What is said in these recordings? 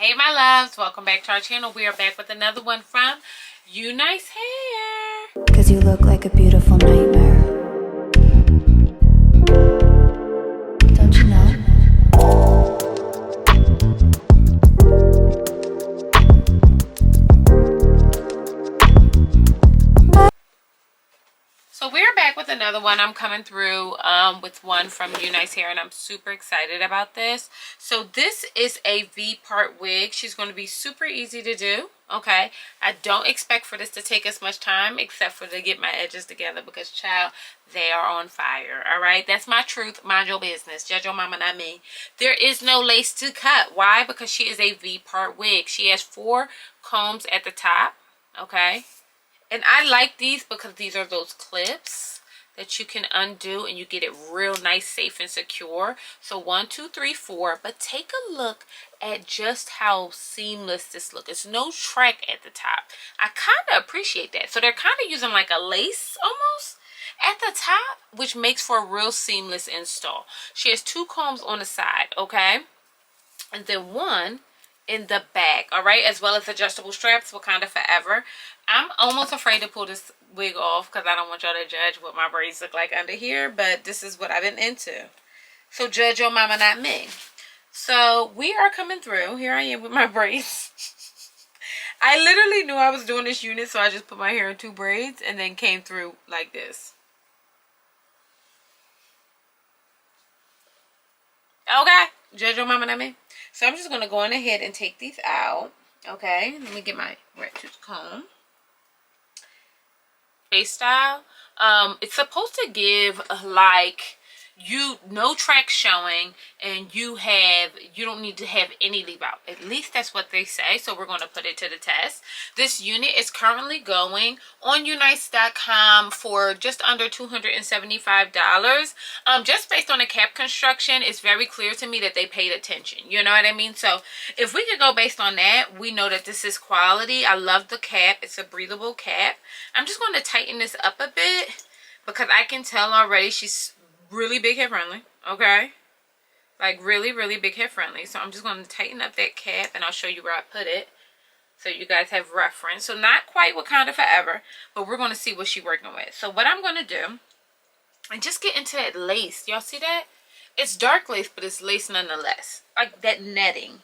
Hey my loves, welcome back to our channel. We are back with another one from UNice Hair. Cause you look like a beautiful nightmare. Don't you know? So we're back with another one. I'm coming through with one from UNice Hair, and I'm super excited about this. So this is a V-part wig. She's going to be super easy to do. Okay, I don't expect for this to take as much time except for to get my edges together because, child, they are on fire. All right, that's my truth. Mind your business. Judge your mama, not me. There is no lace to cut. Why? Because she is a V-part wig. She has 4 combs at the top. Okay. And I like these because these are those clips that you can undo and you get it real nice, safe, and secure. So 1, 2, 3, 4. But take a look at just how seamless this looks. It's no track at the top. I kind of appreciate that. So they're kind of using like a lace almost at the top, which makes for a real seamless install. She has 2 combs on the side, okay? And then 1 in the back, all right, as well as adjustable straps for kind of forever. I'm almost afraid to pull this wig off because I don't want y'all to judge what my braids look like under here, but this is what I've been into. So judge your mama, not me. So we are coming through. Here I am with my braids. I literally knew I was doing this unit, so I just put my hair in 2 braids and then came through like this. Okay, judge your mama, not me. So I'm just going to go on ahead and take these out. Okay, let me get my red tooth comb. Face style. It's supposed to give like no track showing, and you don't need to have any leave out. At least that's what they say. So we're going to put it to the test. This unit is currently going on unice.com for just under $275. Just based on the cap construction, it's very clear to me that they paid attention. You know what I mean? So if we could go based on that, we know that this is quality. I love the cap. It's a breathable cap. I'm just going to tighten this up a bit because I can tell already she's really big head friendly. Okay, like really big head friendly. So I'm just going to tighten up that cap and I'll show you where I put it so you guys have reference. So not quite Wakanda Forever, but we're going to see what she's working with. So what I'm going to do, and just get into that lace. Y'all see that? It's dark lace, but it's lace nonetheless, like that netting.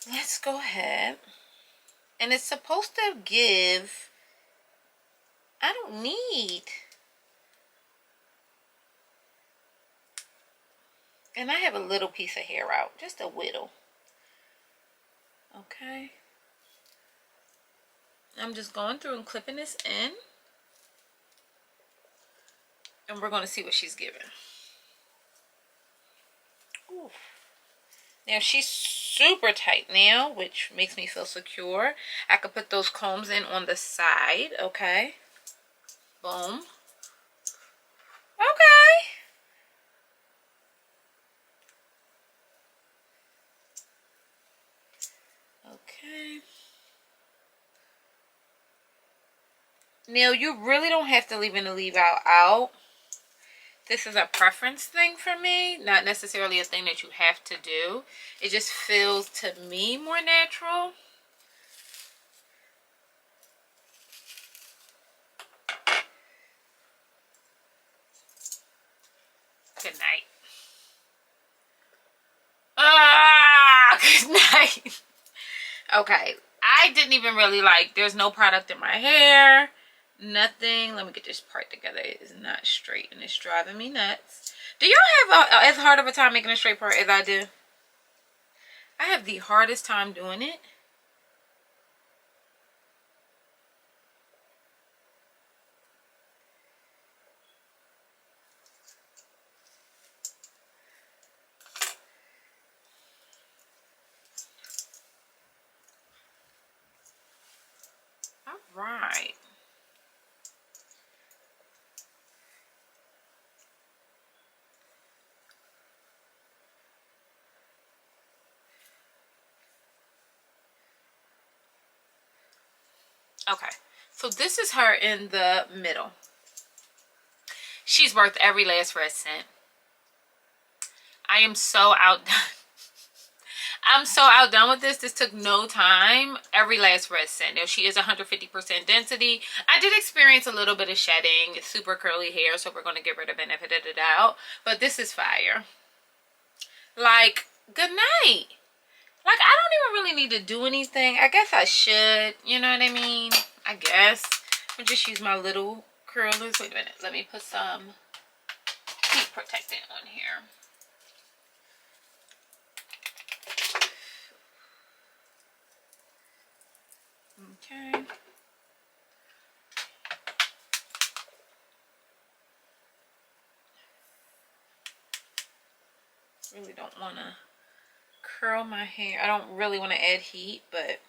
Let's go ahead, and it's supposed to give, I don't need, and I have a little piece of hair out, just a whittle. Okay. I'm just going through and clipping this in. And we're going to see what she's giving. Ooh. Now she's super tight now, which makes me feel secure. I could put those combs in on the side. Okay. Boom. Okay. Okay. Now, you really don't have to leave in the leave out. This is a preference thing for me, not necessarily a thing that you have to do. It just feels to me more natural. Good night. Good night. Okay, I didn't even really there's no product in my hair, nothing. Let me get this part together. It is not straight and it's driving me nuts. Do y'all have as hard of a time making a straight part as I do? I have the hardest time doing it. All right. Okay, so this is her in the middle. She's worth every last red cent. I am so outdone. I'm so outdone with this. This took no time. Every last red cent. Now, she is 150% density. I did experience a little bit of shedding. It's super curly hair, so we're going to give her the benefit of the doubt. But this is fire. Like, good night. Like, I don't even really need to do anything. I guess I should. You know what I mean? I guess. I'll just use my little curlers. Wait a minute. Let me put some heat protectant on here. Okay. Really don't want to curl my hair. I don't really want to add heat, but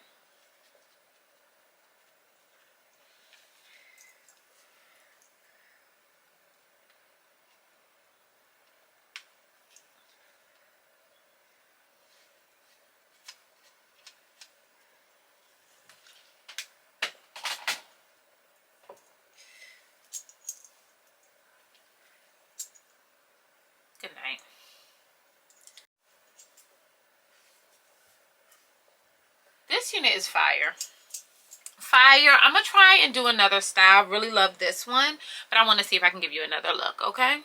good night. This unit is fire. Fire. I'm going to try and do another style. Really love this one, but I want to see if I can give you another look, okay?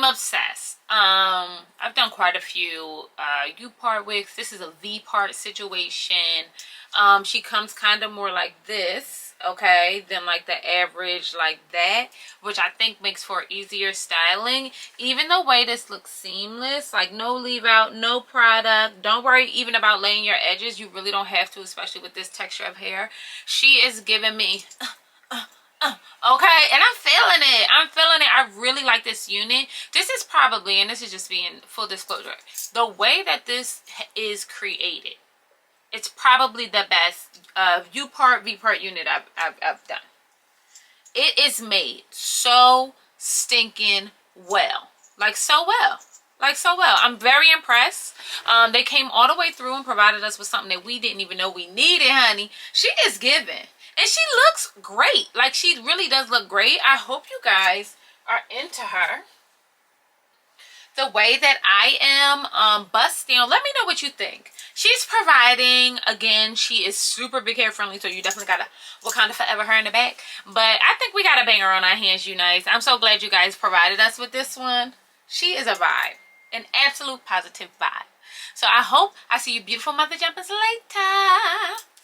Obsessed. I've done quite a few U-part wigs. This is a V-part situation. She comes kind of more like this, okay, than like the average like that, which I think makes for easier styling. Even the way this looks seamless, like no leave out, no product. Don't worry even about laying your edges. You really don't have to, especially with this texture of hair. She is giving me okay, and I'm feeling it. I really like this unit. This is probably, and this is just being full disclosure, the way that this is created, it's probably the best U-part, V-part unit I've done. It is made so stinking well. Like so well. I'm very impressed. They came all the way through and provided us with something that we didn't even know we needed, honey. She is giving. And she looks great. Like, she really does look great. I hope you guys are into her the way that I am. Bust down. Let me know what you think. She's providing, again, she is super big hair friendly, so you definitely got a Wakanda Forever her in the back. But I think we got a banger on our hands, UNice. I'm so glad you guys provided us with this one. She is a vibe. An absolute positive vibe. So I hope I see you beautiful mother jumpers later.